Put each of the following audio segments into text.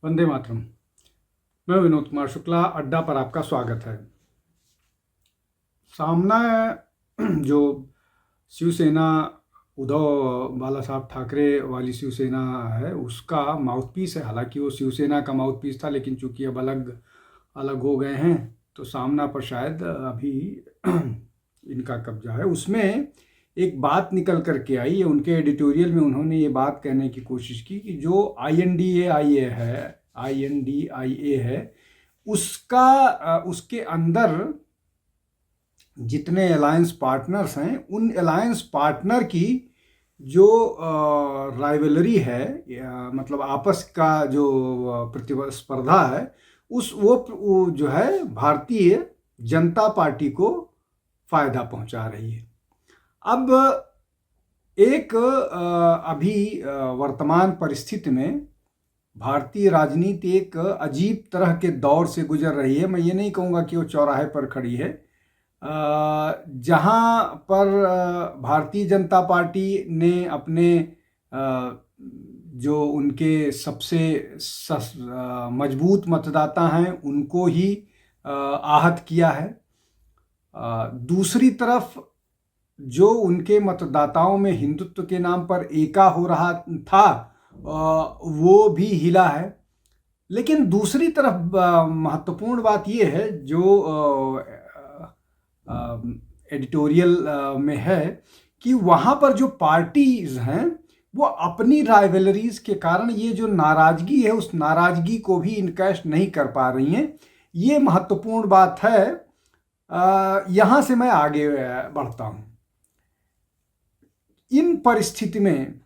वंदे मातरम। मैं विनोद कुमार शुक्ला, अड्डा पर आपका स्वागत है। सामना जो शिवसेना उद्धव बाला साहब ठाकरे वाली शिवसेना है, उसका माउथपीस है। हालांकि वो शिवसेना का माउथपीस था, लेकिन चूंकि अब अलग अलग हो गए हैं तो सामना पर शायद अभी इनका कब्जा है। उसमें एक बात निकल करके आई है, उनके एडिटोरियल में उन्होंने ये बात कहने की कोशिश की कि जो INDIA है उसके अंदर जितने अलायंस पार्टनर्स हैं, उन अलायंस पार्टनर की जो राइवलरी है, मतलब आपस का जो प्रतिस्पर्धा है, वो जो है भारतीय जनता पार्टी को फायदा पहुंचा रही है। अब एक अभी वर्तमान परिस्थिति में भारतीय राजनीति एक अजीब तरह के दौर से गुजर रही है। मैं ये नहीं कहूँगा कि वो चौराहे पर खड़ी है, जहाँ पर भारतीय जनता पार्टी ने अपने जो उनके सबसे मजबूत मतदाता हैं उनको ही आहत किया है। दूसरी तरफ जो उनके मतदाताओं में हिंदुत्व के नाम पर एका हो रहा था वो भी हिला है। लेकिन दूसरी तरफ महत्वपूर्ण बात ये है जो एडिटोरियल में है कि वहाँ पर जो पार्टीज हैं वो अपनी राइवलरीज के कारण ये जो नाराजगी है उस नाराजगी को भी इनकैश नहीं कर पा रही हैं। ये महत्वपूर्ण बात है। यहाँ से मैं आगे बढ़ता हूँ। इन परिस्थिति में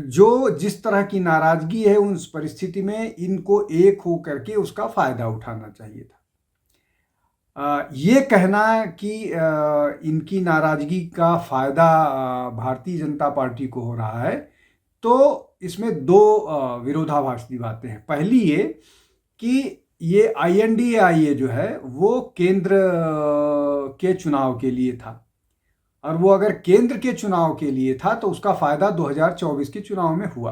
जो जिस तरह की नाराजगी है, उस परिस्थिति में इनको एक हो करके उसका फायदा उठाना चाहिए था। ये कहना कि इनकी नाराजगी का फायदा भारतीय जनता पार्टी को हो रहा है, तो इसमें दो विरोधाभासी बातें हैं। पहली ये कि ये INDIA जो है वो केंद्र के चुनाव के लिए था, और वो अगर केंद्र के चुनाव के लिए था तो उसका फायदा 2024 के चुनाव में हुआ।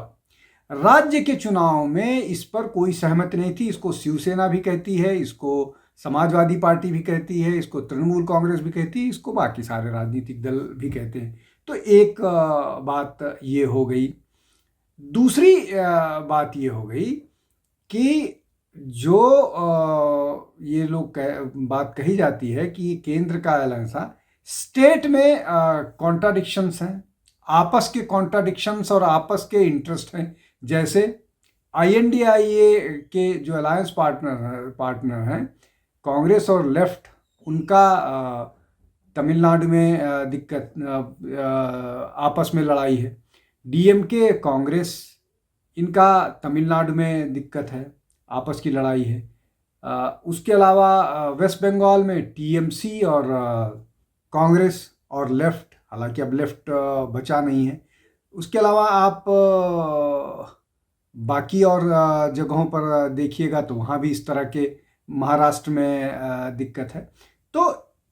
राज्य के चुनाव में इस पर कोई सहमति नहीं थी। इसको शिवसेना भी कहती है, इसको समाजवादी पार्टी भी कहती है, इसको तृणमूल कांग्रेस भी कहती है, इसको बाकी सारे राजनीतिक दल भी कहते हैं। तो एक बात ये हो गई। दूसरी बात ये हो गई कि जो ये लोग बात कही जाती है कि केंद्र का अलायंस, स्टेट में कॉन्ट्राडिक्शंस हैं, आपस के कॉन्ट्राडिक्शंस और आपस के इंटरेस्ट हैं। जैसे INDIA के जो अलायंस पार्टनर हैं कांग्रेस और लेफ्ट, उनका तमिलनाडु में दिक्कत, आपस में लड़ाई है। DMK कांग्रेस, इनका तमिलनाडु में दिक्कत है, आपस की लड़ाई है। उसके अलावा वेस्ट बंगाल में TMC और कांग्रेस और लेफ्ट, हालांकि अब लेफ्ट बचा नहीं है। उसके अलावा आप बाकी और जगहों पर देखिएगा तो वहाँ भी इस तरह के, महाराष्ट्र में दिक्कत है। तो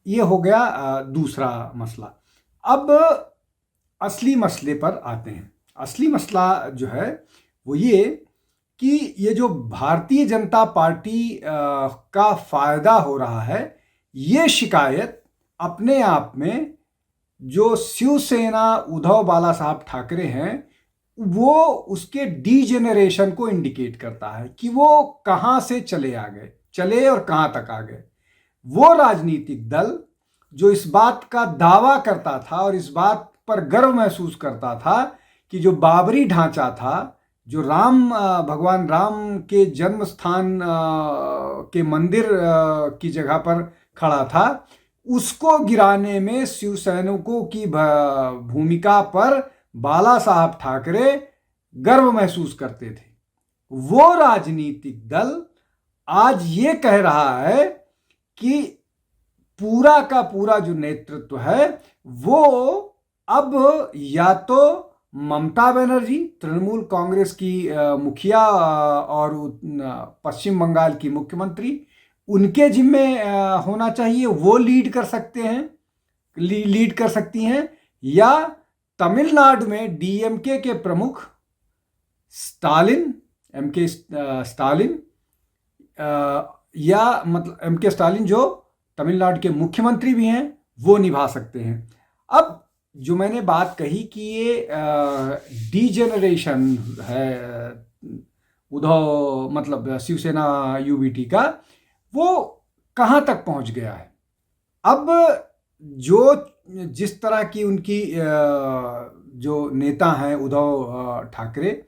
ये हो गया दूसरा मसला। अब असली मसले पर आते हैं। असली मसला जो है वो ये कि ये जो भारतीय जनता पार्टी का फायदा हो रहा है, ये शिकायत अपने आप में जो शिवसेना उद्धव बाला साहब ठाकरे हैं वो उसके डीजेनरेशन को इंडिकेट करता है कि वो कहाँ से चले और कहाँ तक आ गए। वो राजनीतिक दल जो इस बात का दावा करता था और इस बात पर गर्व महसूस करता था कि जो बाबरी ढांचा था, जो भगवान राम के जन्म स्थान के मंदिर की जगह पर खड़ा था, उसको गिराने में शिवसैनिकों की भूमिका पर बाला साहब ठाकरे गर्व महसूस करते थे। वो राजनीतिक दल आज ये कह रहा है कि पूरा का पूरा जो नेतृत्व है वो अब या तो ममता बनर्जी, तृणमूल कांग्रेस की मुखिया और पश्चिम बंगाल की मुख्यमंत्री, उनके जिम्मे होना चाहिए, वो लीड कर सकती हैं, या तमिलनाडु में DMK के प्रमुख स्टालिन एम के स्टालिन या मतलब एम के स्टालिन जो तमिलनाडु के मुख्यमंत्री भी हैं वो निभा सकते हैं। अब जो मैंने बात कही कि ये डीजेनरेशन है उद्धव मतलब शिवसेना यूबीटी का, वो कहाँ तक पहुँच गया है। अब जो जिस तरह की उनकी जो नेता हैं उद्धव ठाकरे,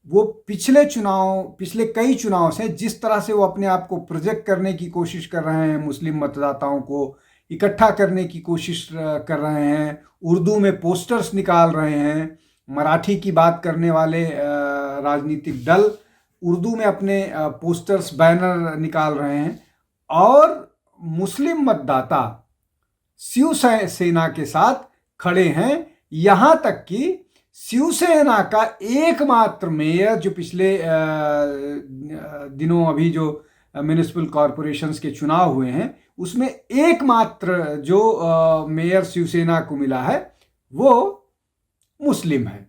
वो पिछले कई चुनाव से जिस तरह से वो अपने आप को प्रोजेक्ट करने की कोशिश कर रहे हैं, मुस्लिम मतदाताओं को इकट्ठा करने की कोशिश कर रहे हैं, उर्दू में पोस्टर्स निकाल रहे हैं, मराठी की बात करने वाले राजनीतिक दल उर्दू में अपने पोस्टर्स बैनर निकाल रहे हैं और मुस्लिम मतदाता शिवसेना के साथ खड़े हैं। यहाँ तक कि शिवसेना का एकमात्र मेयर जो पिछले दिनों अभी जो म्यूनिसिपल कॉरपोरेशंस के चुनाव हुए हैं उसमें एकमात्र जो मेयर शिवसेना को मिला है वो मुस्लिम है।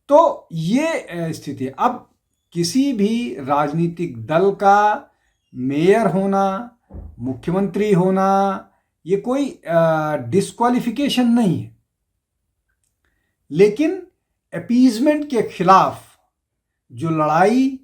तो ये स्थिति है। अब किसी भी राजनीतिक दल का मेयर होना, मुख्यमंत्री होना, ये कोई डिस्क्वालिफिकेशन नहीं है, लेकिन अपीजमेंट के खिलाफ जो लड़ाई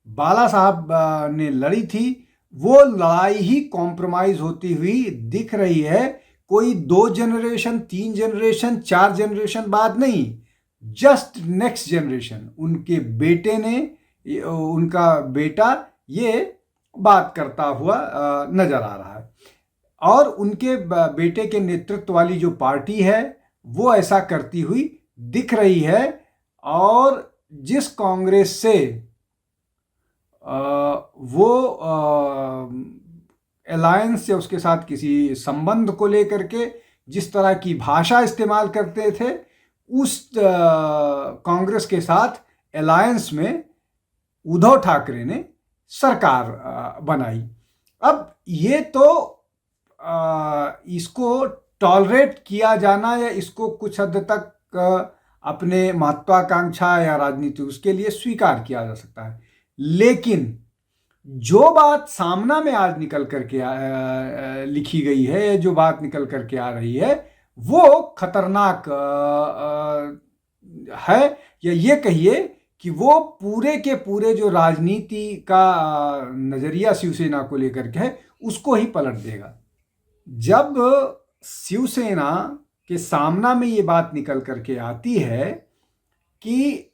बाला साहब ने लड़ी थी वो लड़ाई ही कॉम्प्रोमाइज होती हुई दिख रही है। कोई 2 जनरेशन, 3 जनरेशन, 4 जनरेशन बाद नहीं, जस्ट नेक्स्ट जनरेशन उनके बेटे ने, उनका बेटा ये बात करता हुआ नजर आ रहा है और उनके बेटे के नेतृत्व वाली जो पार्टी है वो ऐसा करती हुई दिख रही है। और जिस कांग्रेस से वो अलायंस या उसके साथ किसी संबंध को लेकर के जिस तरह की भाषा इस्तेमाल करते थे, उस कांग्रेस के साथ अलायंस में उद्धव ठाकरे ने सरकार बनाई। अब ये तो इसको टॉलरेट किया जाना या इसको कुछ हद तक अपने महत्वाकांक्षा या राजनीति उसके लिए स्वीकार किया जा सकता है, लेकिन जो बात सामना में आज निकल करके लिखी गई है, जो बात निकल करके आ रही है वो खतरनाक है, या ये कहिए कि वो पूरे के पूरे जो राजनीति का नजरिया शिवसेना को लेकर के है उसको ही पलट देगा। जब शिवसेना के सामना में ये बात निकल करके आती है कि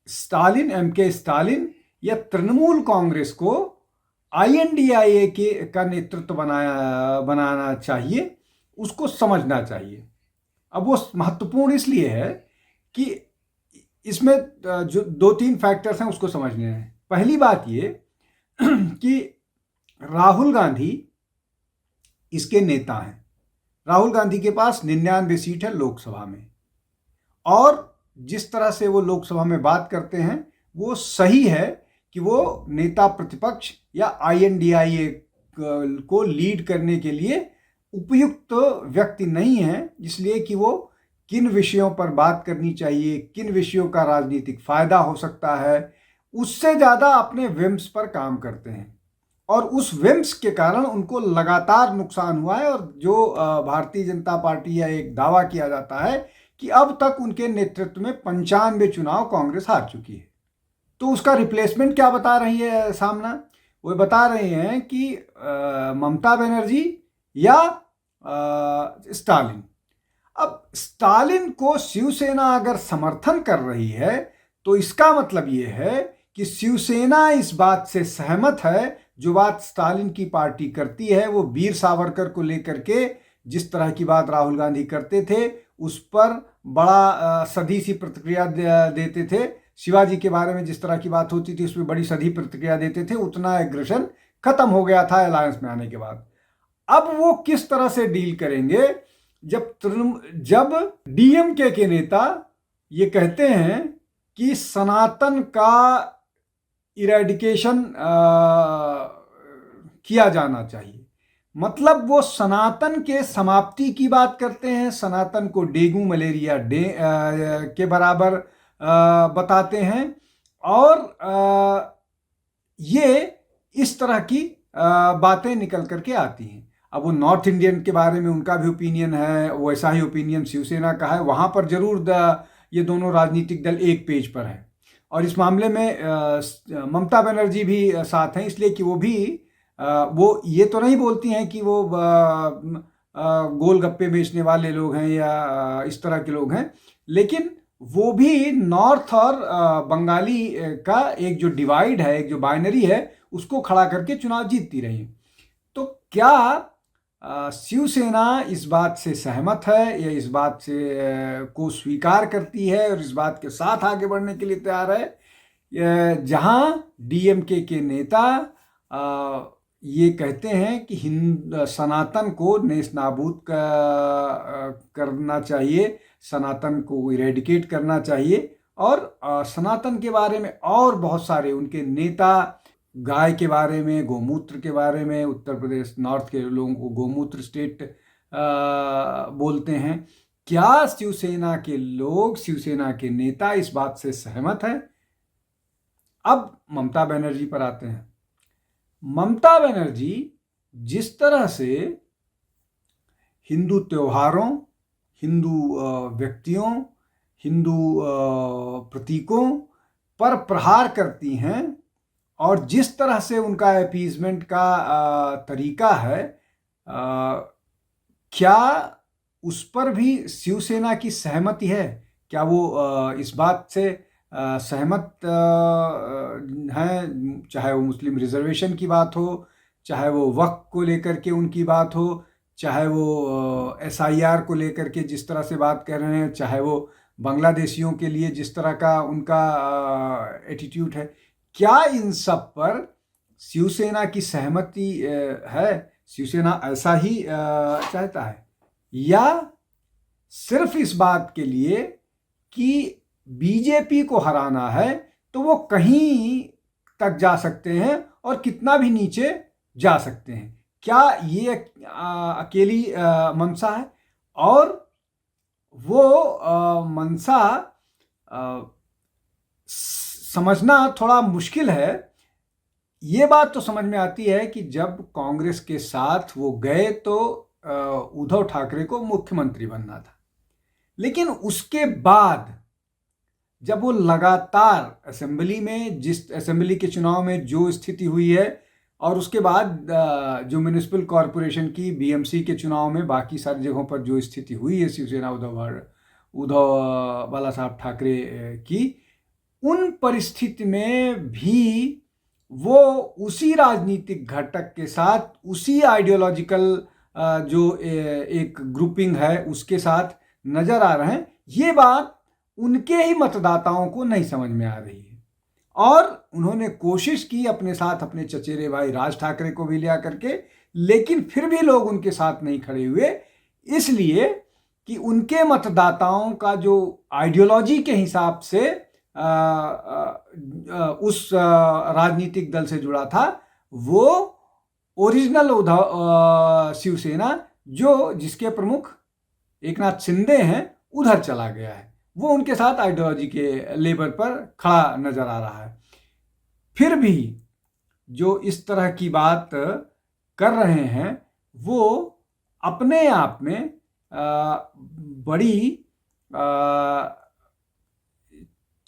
स्टालिन, एमके स्टालिन या तृणमूल कांग्रेस को आईएनडीआईए के का नेतृत्व बनाना चाहिए, उसको समझना चाहिए। अब वो महत्वपूर्ण इसलिए है कि इसमें जो 2-3 फैक्टर्स हैं उसको समझने हैं। पहली बात ये कि राहुल गांधी इसके नेता हैं। राहुल गांधी के पास 99 सीट है लोकसभा में, और जिस तरह से वो लोकसभा में बात करते हैं वो सही है कि वो नेता प्रतिपक्ष या आईएनडीआईए को लीड करने के लिए उपयुक्त व्यक्ति नहीं है, इसलिए कि वो किन विषयों पर बात करनी चाहिए, किन विषयों का राजनीतिक फायदा हो सकता है, उससे ज़्यादा अपने विम्स पर काम करते हैं। और उस विम्स के कारण उनको लगातार नुकसान हुआ है। और जो भारतीय जनता पार्टी या एक दावा किया जाता है कि अब तक उनके नेतृत्व में 95 चुनाव कांग्रेस हार चुकी है। तो उसका रिप्लेसमेंट क्या बता रही है सामना? वो बता रहे हैं कि ममता बनर्जी या स्टालिन। अब स्टालिन को शिवसेना अगर समर्थन कर रही है तो इसका मतलब ये है कि शिवसेना इस बात से सहमत है, जो बात स्टालिन की पार्टी करती है। वो वीर सावरकर को लेकर के जिस तरह की बात राहुल गांधी करते थे उस पर बड़ा सधी सी प्रतिक्रिया देते थे। शिवाजी के बारे में जिस तरह की बात होती थी उसमें बड़ी सधी प्रतिक्रिया देते थे। उतना एग्रेशन खत्म हो गया था अलायंस में आने के बाद। अब वो किस तरह से डील करेंगे जब डीएमके के नेता ये कहते हैं कि सनातन का इरेडिकेशन किया जाना चाहिए। मतलब वो सनातन के समाप्ति की बात करते हैं, सनातन को डेंगू मलेरिया के बराबर बताते हैं और ये इस तरह की बातें निकल करके आती हैं। अब वो नॉर्थ इंडियन के बारे में उनका भी ओपिनियन है, वैसा ही ओपिनियन शिवसेना का है। वहाँ पर जरूर ये दोनों राजनीतिक दल एक पेज पर है और इस मामले में ममता बनर्जी भी साथ हैं, इसलिए कि वो ये तो नहीं बोलती हैं कि वो गोलगप्पे बेचने वाले लोग हैं या इस तरह के लोग हैं, लेकिन वो भी नॉर्थ और बंगाली का एक जो डिवाइड है, एक जो बाइनरी है, उसको खड़ा करके चुनाव जीतती रही। तो क्या शिवसेना इस बात से सहमत है या इस बात से को स्वीकार करती है और इस बात के साथ आगे बढ़ने के लिए तैयार है, जहां डीएमके के नेता ये कहते हैं कि सनातन को नेस्त नाबूद करना चाहिए, सनातन को इरेडिकेट करना चाहिए और सनातन के बारे में और बहुत सारे उनके नेता गाय के बारे में, गोमूत्र के बारे में, उत्तर प्रदेश नॉर्थ के लोगों को गोमूत्र स्टेट बोलते हैं। क्या शिवसेना के लोग, शिवसेना के नेता इस बात से सहमत हैं? अब ममता बनर्जी पर आते हैं। ममता बनर्जी जिस तरह से हिंदू त्योहारों, हिंदू व्यक्तियों, हिंदू प्रतीकों पर प्रहार करती हैं और जिस तरह से उनका अपीजमेंट का तरीका है, क्या उस पर भी शिवसेना की सहमति है? क्या वो इस बात से सहमत हैं, चाहे वो मुस्लिम रिजर्वेशन की बात हो, चाहे वो वक्फ को लेकर के उनकी बात हो, चाहे वो SIR को लेकर के जिस तरह से बात कर रहे हैं, चाहे वो बांग्लादेशियों के लिए जिस तरह का उनका एटीट्यूड है, क्या इन सब पर शिवसेना की सहमति है? शिवसेना ऐसा ही चाहता है या सिर्फ इस बात के लिए कि बीजेपी को हराना है तो वो कहीं तक जा सकते हैं और कितना भी नीचे जा सकते हैं? क्या ये अकेली मंशा है? और वो मंशा समझना थोड़ा मुश्किल है। ये बात तो समझ में आती है कि जब कांग्रेस के साथ वो गए तो उद्धव ठाकरे को मुख्यमंत्री बनना था, लेकिन उसके बाद जब वो लगातार असेंबली में, जिस असेंबली के चुनाव में जो स्थिति हुई है और उसके बाद जो म्यूनिसिपल कॉरपोरेशन की BMC के चुनाव में बाकी सारी जगहों पर जो स्थिति हुई है शिवसेना उद्धव बाला साहब ठाकरे की, उन परिस्थिति में भी वो उसी राजनीतिक घटक के साथ, उसी आइडियोलॉजिकल जो एक ग्रुपिंग है उसके साथ नजर आ रहे हैं। ये बात उनके ही मतदाताओं को नहीं समझ में आ रही है और उन्होंने कोशिश की अपने साथ अपने चचेरे भाई राज ठाकरे को भी लिया करके, लेकिन फिर भी लोग उनके साथ नहीं खड़े हुए, इसलिए कि उनके मतदाताओं का जो आइडियोलॉजी के हिसाब से उस राजनीतिक दल से जुड़ा था, वो ओरिजिनल शिवसेना जो जिसके प्रमुख एकनाथ शिंदे हैं उधर चला गया है, वो उनके साथ आइडियोलॉजी के लेवल पर खड़ा नजर आ रहा है। फिर भी जो इस तरह की बात कर रहे हैं वो अपने आप में बड़ी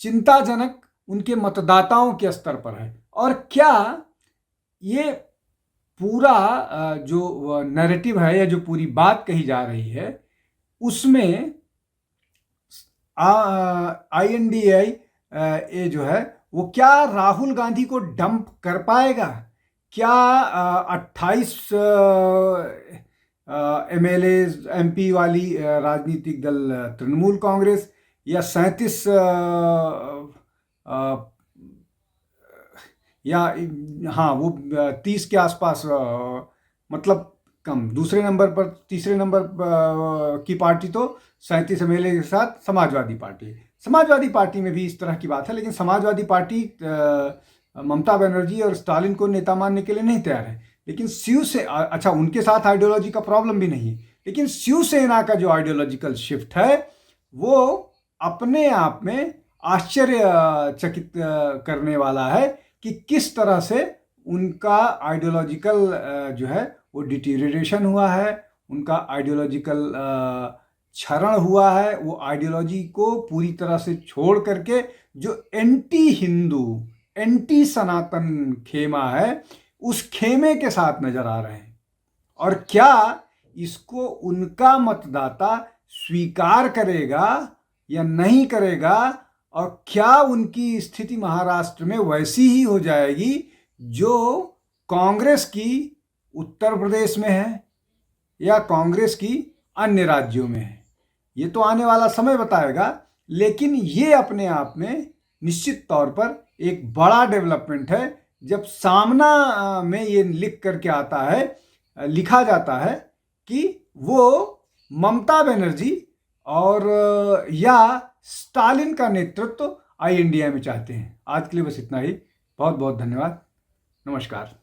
चिंताजनक उनके मतदाताओं के स्तर पर है। और क्या ये पूरा जो नैरेटिव है या जो पूरी बात कही जा रही है उसमें INDI ये जो है वो क्या राहुल गांधी को डंप कर पाएगा? क्या 28 MLAs MP वाली राजनीतिक दल तृणमूल कांग्रेस या 37 या हाँ वो 30 के आसपास, मतलब कम, दूसरे नंबर पर, तीसरे नंबर की पार्टी तो 37 MLA के साथ समाजवादी पार्टी। समाजवादी पार्टी में भी इस तरह की बात है, लेकिन समाजवादी पार्टी ममता बनर्जी और स्टालिन को नेता मानने के लिए नहीं तैयार है। लेकिन शिवसेना, अच्छा उनके साथ आइडियोलॉजी का प्रॉब्लम भी नहीं है, लेकिन शिवसेना का जो आइडियोलॉजिकल शिफ्ट है वो अपने आप में आश्चर्यचकित करने वाला है कि किस तरह से उनका आइडियोलॉजिकल जो है वो डिटीरियरेशन हुआ है, उनका आइडियोलॉजिकल क्षरण हुआ है। वो आइडियोलॉजी को पूरी तरह से छोड़ करके जो एंटी हिंदू, एंटी सनातन खेमा है, उस खेमे के साथ नजर आ रहे हैं। और क्या इसको उनका मतदाता स्वीकार करेगा या नहीं करेगा, और क्या उनकी स्थिति महाराष्ट्र में वैसी ही हो जाएगी जो कांग्रेस की उत्तर प्रदेश में है या कांग्रेस की अन्य राज्यों में है, ये तो आने वाला समय बताएगा। लेकिन ये अपने आप में निश्चित तौर पर एक बड़ा डेवलपमेंट है जब सामना में ये लिख करके आता है, लिखा जाता है कि वो ममता बनर्जी और या स्टालिन का नेतृत्व आई इंडिया में चाहते हैं। आज के लिए बस इतना ही। बहुत बहुत धन्यवाद। नमस्कार।